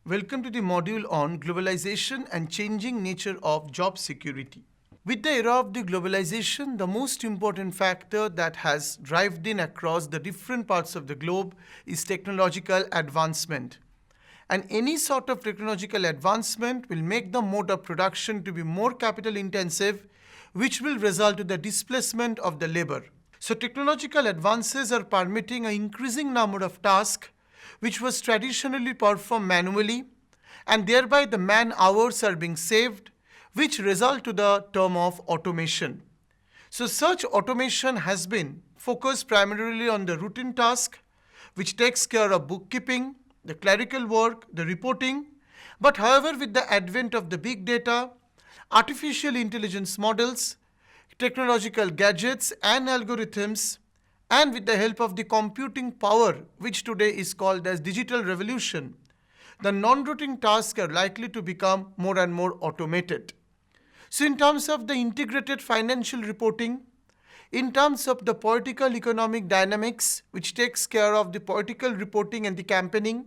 Welcome to the module on globalization and changing nature of job security. With the era of the globalization, the most important factor that has driven in across the different parts of the globe is technological advancement. And any sort of technological advancement will make the mode of production to be more capital intensive, which will result to the displacement of the labor. So technological advances are permitting an increasing number of tasks which was traditionally performed manually, and thereby the man hours are being saved, which result to the term of automation. So such automation has been focused primarily on the routine task, which takes care of bookkeeping, the clerical work, the reporting. But however, with the advent of the big data, artificial intelligence models, technological gadgets and algorithms, and with the help of the computing power, which today is called as digital revolution, the non-routine tasks are likely to become more and more automated. So in terms of the integrated financial reporting, in terms of the political economic dynamics, which takes care of the political reporting and the campaigning,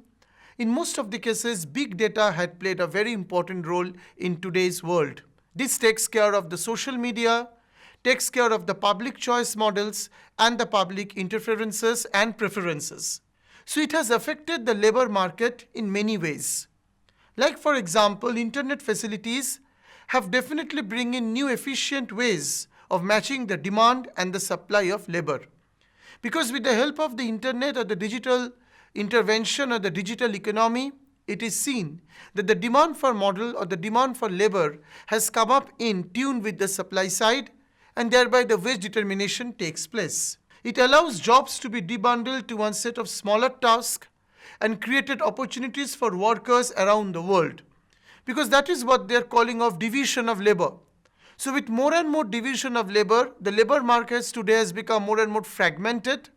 in most of the cases, big data had played a very important role in today's world. This takes care of the social media, takes care of the public choice models and the public interferences and preferences. So it has affected the labor market in many ways. Like for example, internet facilities have definitely bring in new efficient ways of matching the demand and the supply of labor. Because with the help of the internet or the digital intervention or the digital economy, it is seen that the demand for model or the demand for labor has come up in tune with the supply side, and thereby the wage determination takes place. It allows jobs to be debundled to one set of smaller tasks and created opportunities for workers around the world. Because that is what they are calling of division of labor. So with more and more division of labor, the labor markets today has become more and more fragmented.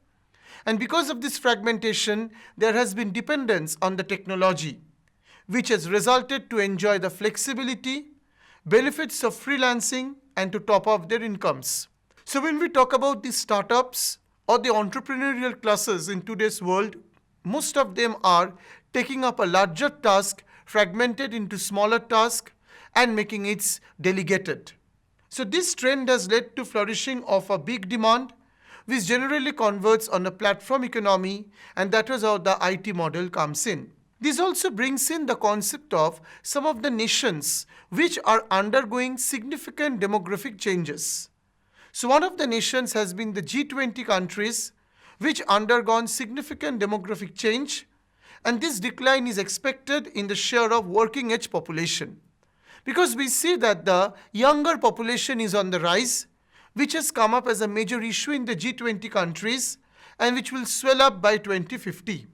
And because of this fragmentation, there has been dependence on the technology, which has resulted to enjoy the flexibility, benefits of freelancing, and to top up their incomes. So when we talk about the startups or the entrepreneurial classes in today's world, most of them are taking up a larger task, fragmented into smaller tasks, and making it delegated. So this trend has led to flourishing of a big demand, which generally converts on a platform economy, and that is how the IT model comes in. This also brings in the concept of some of the nations which are undergoing significant demographic changes. So one of the nations has been the G20 countries, which undergone significant demographic change, and this decline is expected in the share of working age population. Because we see that the younger population is on the rise, which has come up as a major issue in the G20 countries and which will swell up by 2050.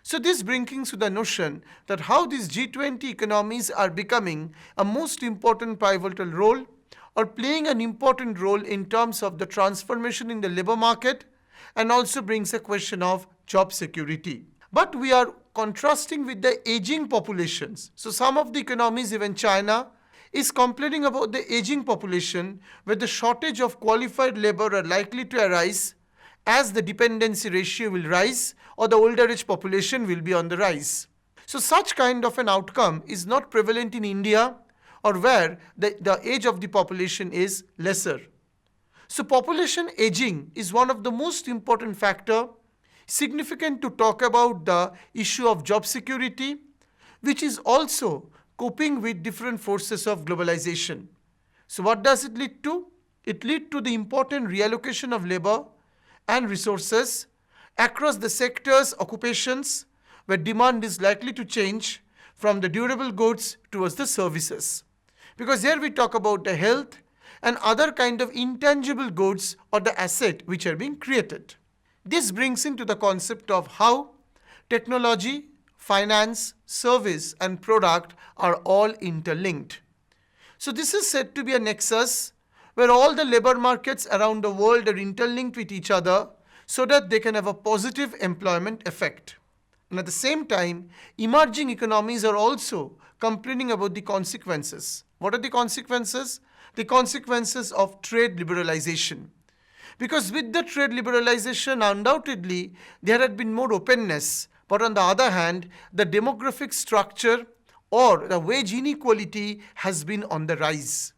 So this brings to the notion that how these G20 economies are becoming a most important pivotal role or playing an important role in terms of the transformation in the labor market, and also brings a question of job security. But we are contrasting with the aging populations. So some of the economies, even China, is complaining about the aging population where the shortage of qualified labor are likely to arise as the dependency ratio will rise or the older age population will be on the rise. So such kind of an outcome is not prevalent in India or where the age of the population is lesser. So population aging is one of the most important factor significant to talk about the issue of job security, which is also coping with different forces of globalization. So what does it lead to? It leads to the important reallocation of labor and resources across the sectors, occupations, where demand is likely to change from the durable goods towards the services. Because here we talk about the health and other kind of intangible goods or the asset which are being created. This brings into the concept of how technology, finance, service, and product are all interlinked. So this is said to be a nexus where all the labor markets around the world are interlinked with each other so that they can have a positive employment effect. And at the same time, emerging economies are also complaining about the consequences. What are the consequences? The consequences of trade liberalization. Because with the trade liberalization, undoubtedly, there had been more openness, But on the other hand, the demographic structure or the wage inequality has been on the rise.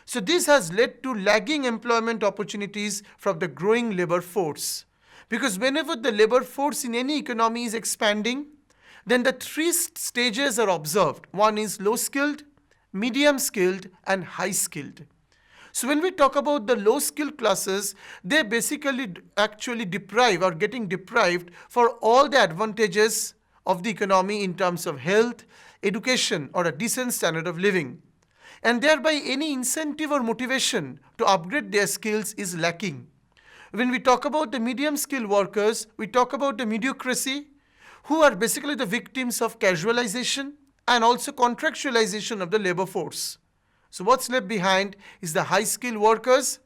So this has led to lagging employment opportunities from the growing labor force. Because whenever the labor force in any economy is expanding, then the three stages are observed. One is low skilled, medium skilled, and high skilled. So when we talk about the low skilled classes, they basically actually deprive or getting deprived for all the advantages of the economy in terms of health, education, or a decent standard of living. And thereby any incentive or motivation to upgrade their skills is lacking. When we talk about the medium skilled workers, we talk about the mediocrity, who are basically the victims of casualization and also contractualization of the labor force. So what's left behind is the high skilled workers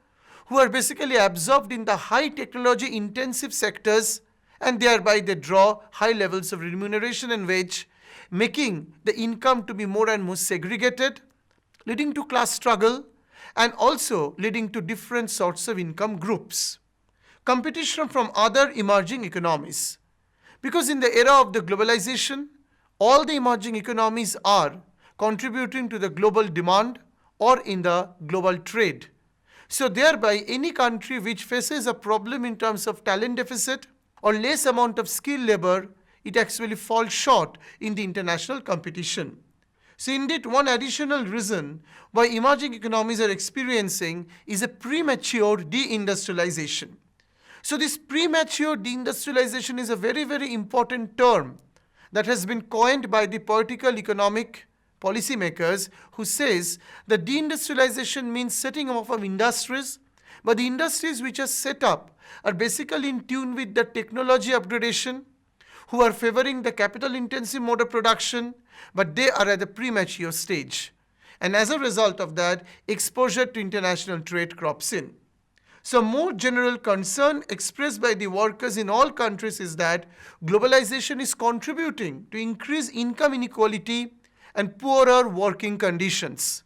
who are basically absorbed in the high technology intensive sectors, and thereby they draw high levels of remuneration and wage, making the income to be more and more segregated, leading to class struggle and also leading to different sorts of income groups. Competition from other emerging economies. Because in the era of the globalization, all the emerging economies are contributing to the global demand or in the global trade. So thereby any country which faces a problem in terms of talent deficit or less amount of skilled labor, it actually falls short in the international competition. So indeed, one additional reason why emerging economies are experiencing is a premature deindustrialization. So this premature deindustrialization is a very, very important term that has been coined by the political economic policymakers, who says that deindustrialization means setting up of industries, but the industries which are set up are basically in tune with the technology upgradation, who are favoring the capital intensive mode of production, but they are at the premature stage. And as a result of that, exposure to international trade crops in. So more general concern expressed by the workers in all countries is that globalization is contributing to increase income inequality and poorer working conditions,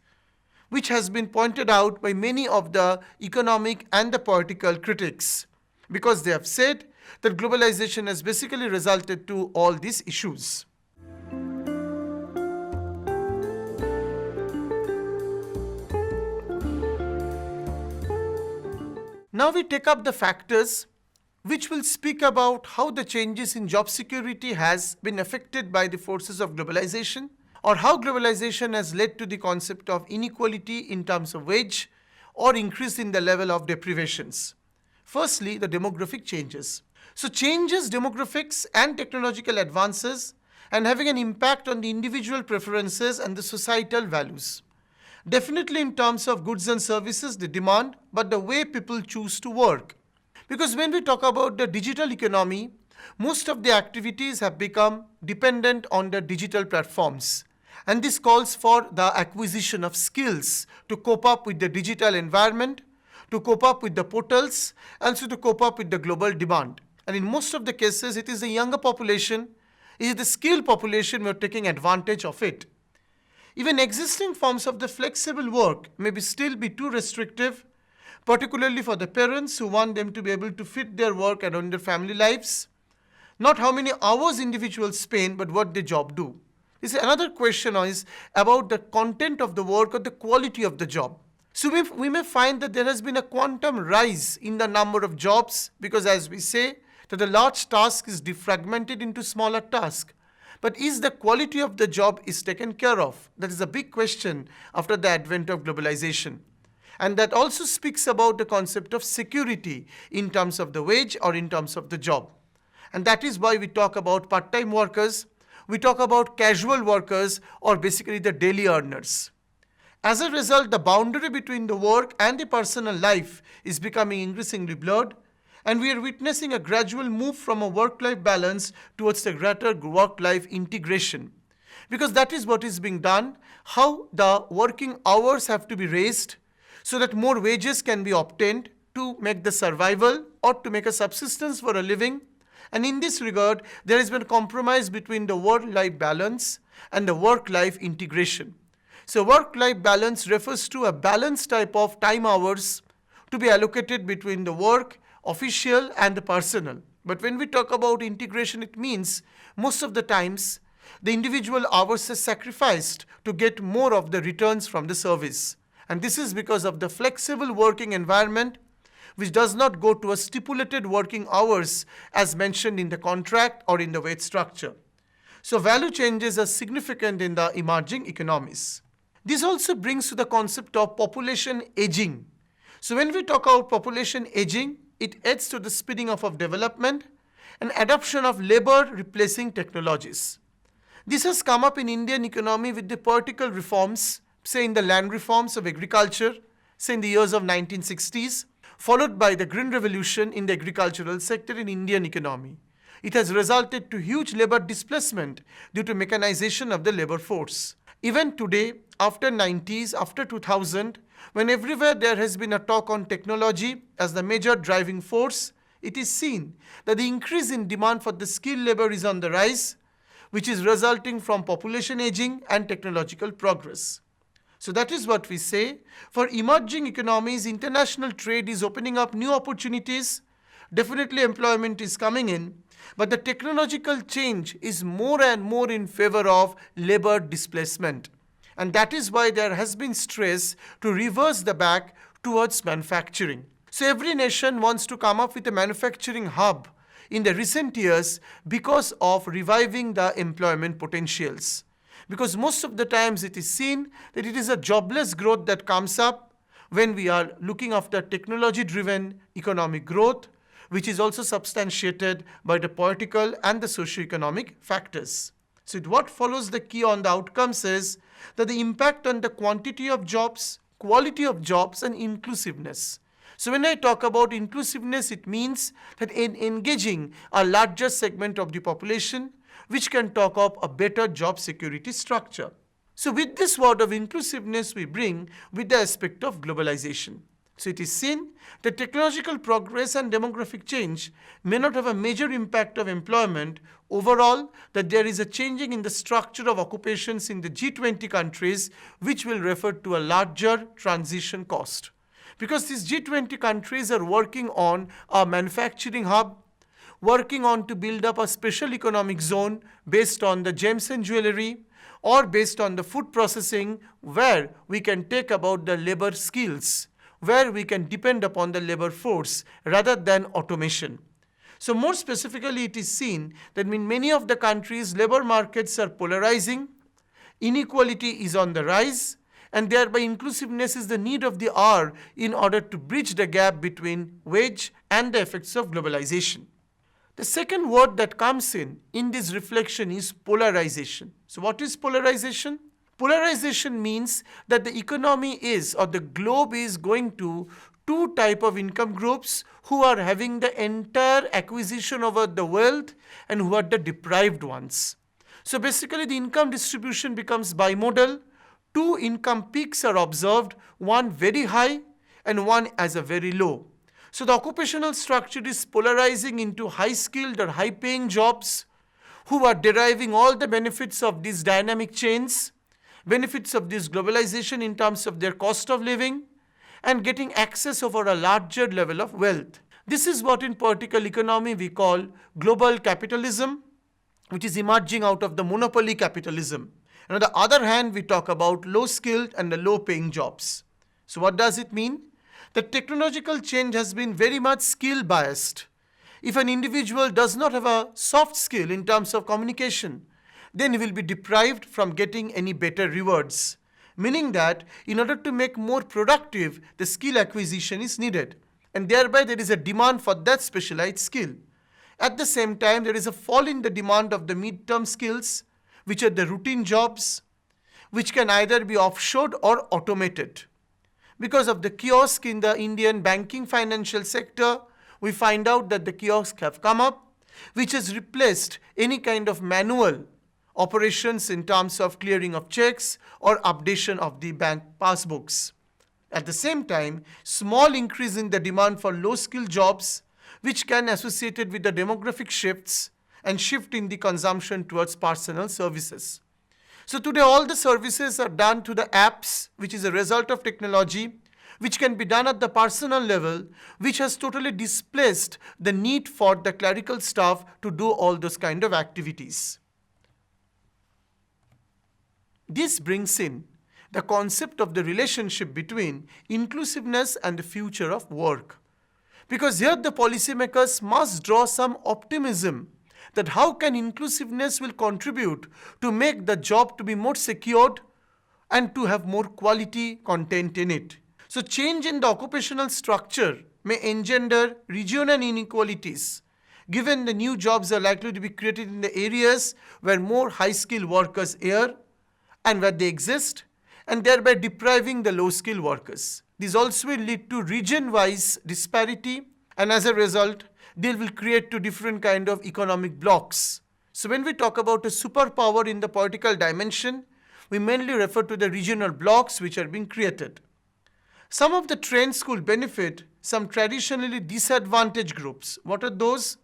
which has been pointed out by many of the economic and the political critics, because they have said that globalization has basically resulted to all these issues. Now we take up the factors which will speak about how the changes in job security has been affected by the forces of globalization, or how globalization has led to the concept of inequality in terms of wage or increase in the level of deprivations. Firstly, the demographic changes. So changes, demographics and technological advances and having an impact on the individual preferences and the societal values. Definitely in terms of goods and services, the demand, but the way people choose to work. Because when we talk about the digital economy, most of the activities have become dependent on the digital platforms. And this calls for the acquisition of skills to cope up with the digital environment, to cope up with the portals, and so to cope up with the global demand. And in most of the cases, it is the younger population, it is the skilled population who are taking advantage of it. Even existing forms of the flexible work may still be too restrictive, particularly for the parents who want them to be able to fit their work around their family lives. Not how many hours individuals spend, but what the job do. This is another question is about the content of the work or the quality of the job. So we may find that there has been a quantum rise in the number of jobs, because as we say, that the large task is defragmented into smaller tasks. But is the quality of the job is taken care of? That is a big question after the advent of globalization. And that also speaks about the concept of security in terms of the wage or in terms of the job. And that is why we talk about part-time workers, we talk about casual workers, or basically the daily earners. As a result, the boundary between the work and the personal life is becoming increasingly blurred, and we are witnessing a gradual move from a work-life balance towards the greater work-life integration. Because that is what is being done, how the working hours have to be raised so that more wages can be obtained to make the survival or to make a subsistence for a living. And in this regard, there has been a compromise between the work-life balance and the work-life integration. So work-life balance refers to a balanced type of time hours to be allocated between the work, official and the personal. But when we talk about integration, it means most of the times the individual hours are sacrificed to get more of the returns from the service. And this is because of the flexible working environment which does not go to a stipulated working hours as mentioned in the contract or in the wage structure. So value changes are significant in the emerging economies. This also brings to the concept of population aging. So when we talk about population aging, it adds to the speeding up of development and adoption of labor replacing technologies. This has come up in Indian economy with the political reforms, say in the land reforms of agriculture, say in the years of 1960s, followed by the Green Revolution in the agricultural sector in Indian economy. It has resulted to huge labor displacement due to mechanization of the labor force. Even today, after 90s, after 2000, when everywhere there has been a talk on technology as the major driving force, it is seen that the increase in demand for the skilled labor is on the rise, which is resulting from population aging and technological progress. So that is what we say. For emerging economies, international trade is opening up new opportunities. Definitely employment is coming in, but the technological change is more and more in favor of labor displacement. And that is why there has been stress to reverse the back towards manufacturing. So every nation wants to come up with a manufacturing hub in the recent years because of reviving the employment potentials. Because most of the times it is seen that it is a jobless growth that comes up when we are looking after technology-driven economic growth, which is also substantiated by the political and the socio-economic factors. So what follows the key on the outcomes is that the impact on the quantity of jobs, quality of jobs, and inclusiveness. So when I talk about inclusiveness, it means that in engaging a larger segment of the population, which can talk of a better job security structure. So with this word of inclusiveness, we bring with the aspect of globalization. So it is seen that technological progress and demographic change may not have a major impact of employment. Overall, that there is a changing in the structure of occupations in the G20 countries, which will refer to a larger transition cost. Because these G20 countries are working on a manufacturing hub, working on to build up a special economic zone based on the gems and jewelry, or based on the food processing, where we can take about the labor skills, where we can depend upon the labor force rather than automation. So more specifically, it is seen that in many of the countries, labor markets are polarizing, inequality is on the rise, and thereby inclusiveness is the need of the hour in order to bridge the gap between wage and the effects of globalization. The second word that comes in this reflection is polarization. So what is polarization? Polarization means that the economy is, or the globe is going to two type of income groups who are having the entire acquisition over the wealth and who are the deprived ones. So basically the income distribution becomes bimodal. Two income peaks are observed, one very high and one as a very low. So the occupational structure is polarizing into high-skilled or high-paying jobs who are deriving all the benefits of these dynamic chains, benefits of this globalization in terms of their cost of living, and getting access over a larger level of wealth. This is what in political economy we call global capitalism, which is emerging out of the monopoly capitalism. And on the other hand, we talk about low-skilled and the low-paying jobs. So what does it mean? The technological change has been very much skill biased. If an individual does not have a soft skill in terms of communication, then he will be deprived from getting any better rewards. Meaning that in order to make more productive, the skill acquisition is needed. And thereby there is a demand for that specialized skill. At the same time, there is a fall in the demand of the mid-term skills, which are the routine jobs, which can either be offshored or automated. Because of the kiosk in the Indian banking financial sector, we find out that the kiosks have come up, which has replaced any kind of manual operations in terms of clearing of checks or updation of the bank passbooks. At the same time, small increase in the demand for low-skill jobs, which can be associated with the demographic shifts and shift in the consumption towards personal services. So today all the services are done to the apps, which is a result of technology, which can be done at the personal level, which has totally displaced the need for the clerical staff to do all those kind of activities. This brings in the concept of the relationship between inclusiveness and the future of work. Because here the policymakers must draw some optimism that how can inclusiveness will contribute to make the job to be more secured and to have more quality content in it. So change in the occupational structure may engender regional inequalities, given the new jobs are likely to be created in the areas where more high-skilled workers are and where they exist, and thereby depriving the low-skilled workers. This also will lead to region-wise disparity, and as a result, they will create two different kind of economic blocks. So when we talk about a superpower in the political dimension, we mainly refer to the regional blocks which are being created. Some of the trends could benefit some traditionally disadvantaged groups. What are those?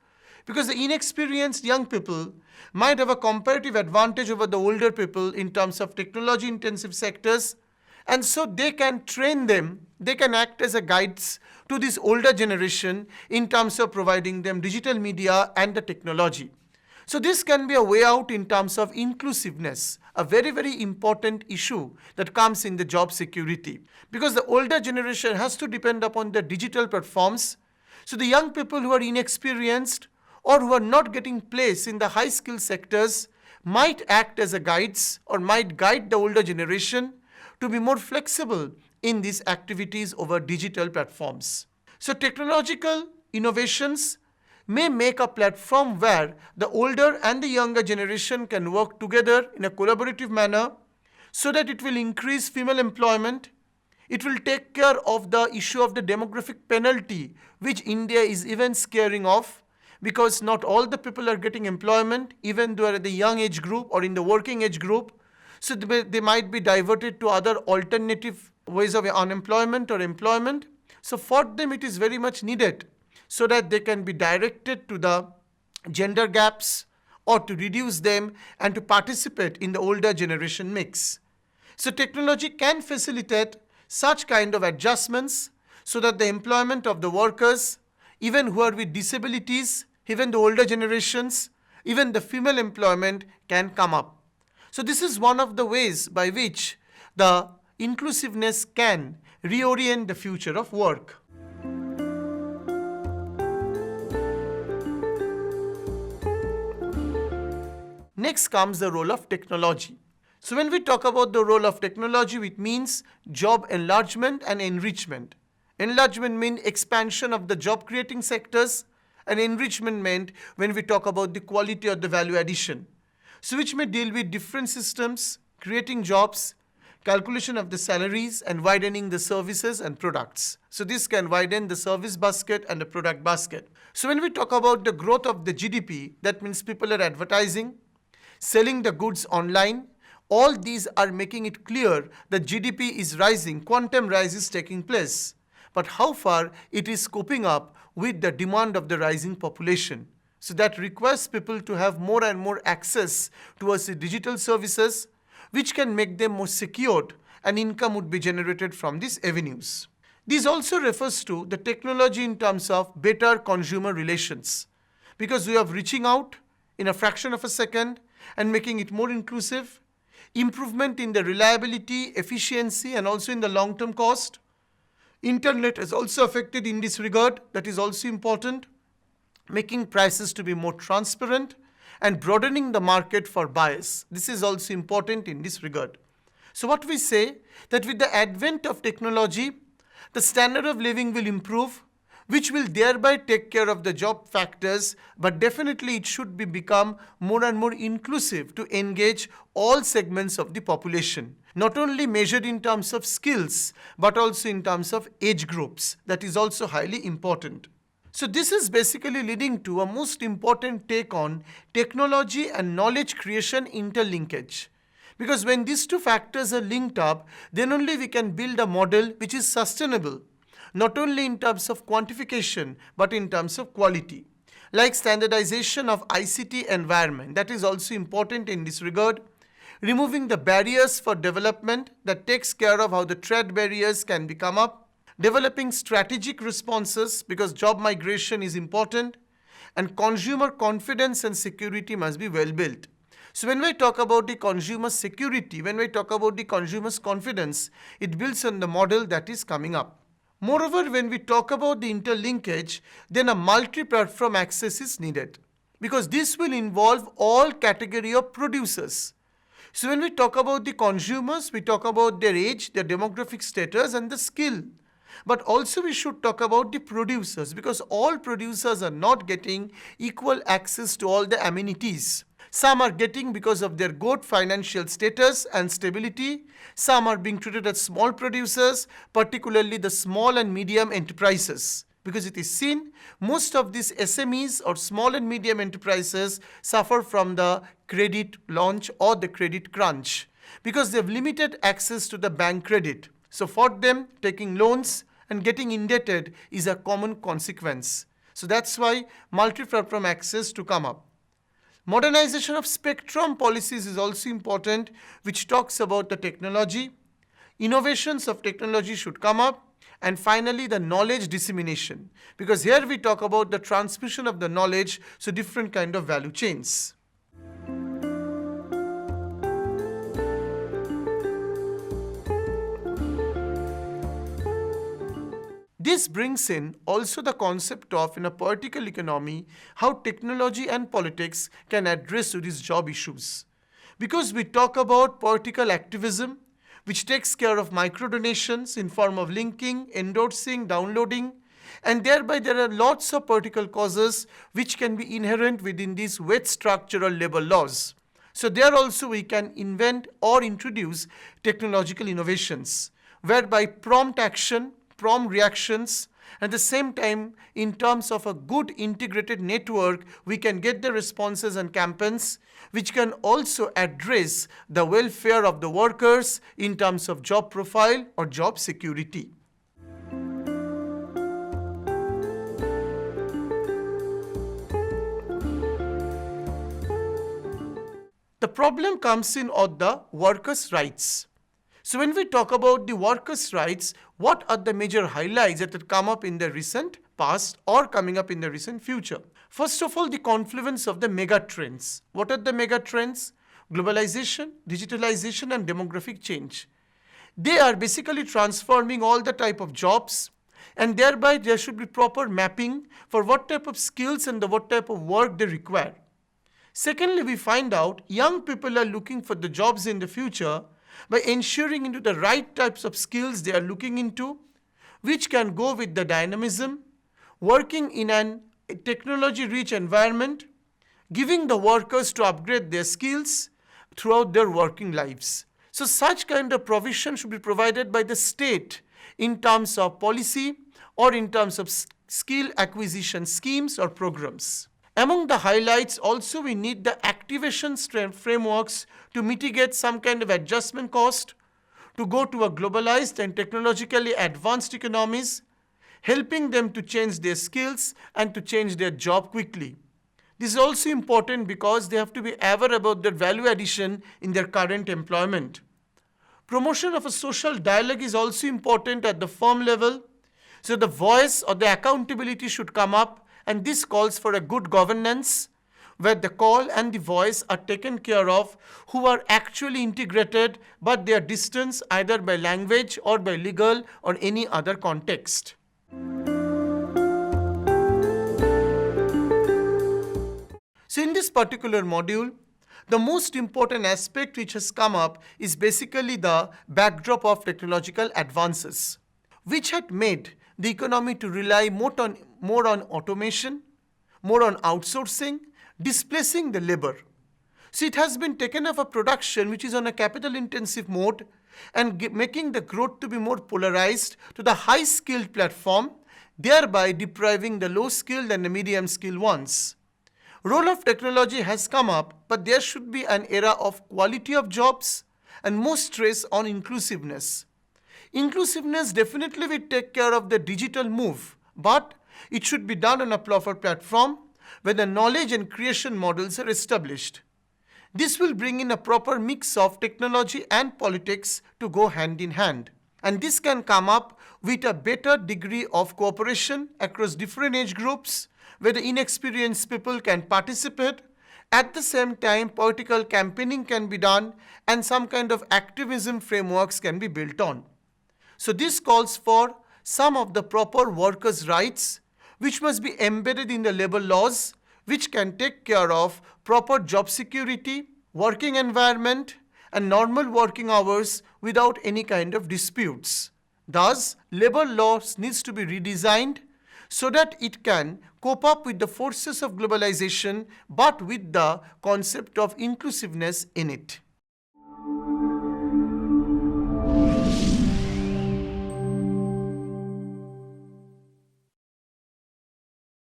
Because the inexperienced young people might have a comparative advantage over the older people in terms of technology intensive sectors, and so they can train them, they can act as a guides to this older generation in terms of providing them digital media and the technology. So this can be a way out in terms of inclusiveness, a very, very important issue that comes in the job security. Because the older generation has to depend upon the digital platforms. So the young people who are inexperienced or who are not getting place in the high skill sectors might act as a guides or might guide the older generation to be more flexible in these activities over digital platforms. So technological innovations may make a platform where the older and the younger generation can work together in a collaborative manner so that it will increase female employment. It will take care of the issue of the demographic penalty, which India is even scaring of, because not all the people are getting employment, even though are at the young age group or in the working age group. So they might be diverted to other alternative ways of unemployment or employment. So for them it is very much needed so that they can be directed to the gender gaps or to reduce them and to participate in the older generation mix. So technology can facilitate such kind of adjustments so that the employment of the workers, even who are with disabilities, even the older generations, even the female employment can come up. So this is one of the ways by which the inclusiveness can reorient the future of work. Next comes the role of technology. So when we talk about the role of technology, it means job enlargement and enrichment. Enlargement means expansion of the job creating sectors, and enrichment meant when we talk about the quality or the value addition. So which may deal with different systems, creating jobs, calculation of the salaries, and widening the services and products. So this can widen the service basket and the product basket. So when we talk about the growth of the GDP, that means people are advertising, selling the goods online. All these are making it clear that GDP is rising, quantum rise is taking place. But how far it is coping up with the demand of the rising population? So that requires people to have more and more access towards the digital services, which can make them more secured, and income would be generated from these avenues. This also refers to the technology in terms of better consumer relations, because we are reaching out in a fraction of a second and making it more inclusive, improvement in the reliability, efficiency, and also in the long-term cost. Internet is also affected in this regard, that is also important, making prices to be more transparent and broadening the market for buyers. This is also important in this regard. So what we say, that with the advent of technology, the standard of living will improve, which will thereby take care of the job factors, but definitely it should become more and more inclusive to engage all segments of the population, not only measured in terms of skills, but also in terms of age groups. That is also highly important. So this is basically leading to a most important take on technology and knowledge creation interlinkage. Because when these two factors are linked up, then only we can build a model which is sustainable, not only in terms of quantification, but in terms of quality. Like standardization of ICT environment, that is also important in this regard. Removing the barriers for development, that takes care of how the trade barriers can become up. developing strategic responses because job migration is important, and consumer confidence and security must be well built. So when we talk about the consumer security, when we talk about the consumer's confidence, it builds on the model that is coming up. Moreover, when we talk about the interlinkage, then a multi-platform access is needed because this will involve all category of producers. So when we talk about the consumers, we talk about their age, their demographic status and the skill. But also we should talk about the producers because all producers are not getting equal access to all the amenities. Some are getting because of their good financial status and stability. Some are being treated as small producers, particularly the small and medium enterprises. Because it is seen, most of these SMEs or small and medium enterprises suffer from the credit launch or the credit crunch because they have limited access to the bank credit. So for them, taking loans and getting indebted is a common consequence. So that's why multi-platform access to come up. Modernization of spectrum policies is also important, which talks about the technology. Innovations of technology should come up. And finally, the knowledge dissemination. Because here we talk about the transmission of the knowledge, so different kind of value chains. This brings in also the concept of, in a political economy, how technology and politics can address to these job issues. Because we talk about political activism, which takes care of micro-donations in form of linking, endorsing, downloading, and thereby there are lots of political causes which can be inherent within these wet structural labor laws. So there also we can invent or introduce technological innovations, whereby prompt action, prompt reactions, at the same time, in terms of a good integrated network, we can get the responses and campaigns which can also address the welfare of the workers in terms of job profile or job security. The problem comes in on the workers' rights. So when we talk about the workers' rights, what are the major highlights that have come up in the recent past or coming up in the recent future? First of all, the confluence of the mega trends. What are the mega trends? Globalization, digitalization and demographic change. They are basically transforming all the type of jobs, and thereby there should be proper mapping for what type of skills and what type of work they require. Secondly, we find out young people are looking for the jobs in the future by ensuring into the right types of skills they are looking into, which can go with the dynamism, working in an technology-rich environment, giving the workers to upgrade their skills throughout their working lives. So such kind of provision should be provided by the state in terms of policy or in terms of skill acquisition schemes or programs. Among the highlights, also we need the activation frameworks to mitigate some kind of adjustment cost, to go to a globalized and technologically advanced economies, helping them to change their skills and to change their job quickly. This is also important because they have to be aware about their value addition in their current employment. Promotion of a social dialogue is also important at the firm level, so the voice or the accountability should come up. And this calls for a good governance where the call and the voice are taken care of, who are actually integrated but they are distanced either by language or by legal or any other context. So in this particular module, the most important aspect which has come up is basically the backdrop of technological advances, which had made the economy to rely more on automation, more on outsourcing, displacing the labor. So it has been taken off a production which is on a capital intensive mode and making the growth to be more polarized to the high skilled platform, thereby depriving the low skilled and the medium skilled ones. Role of technology has come up, but there should be an era of quality of jobs and more stress on inclusiveness. Inclusiveness definitely will take care of the digital move, but it should be done on a proper platform where the knowledge and creation models are established. This will bring in a proper mix of technology and politics to go hand in hand. And this can come up with a better degree of cooperation across different age groups, where the inexperienced people can participate. At the same time, political campaigning can be done and some kind of activism frameworks can be built on. So this calls for some of the proper workers' rights which must be embedded in the labor laws, which can take care of proper job security, working environment, and normal working hours without any kind of disputes. Thus, labor laws needs to be redesigned so that it can cope up with the forces of globalization but with the concept of inclusiveness in it.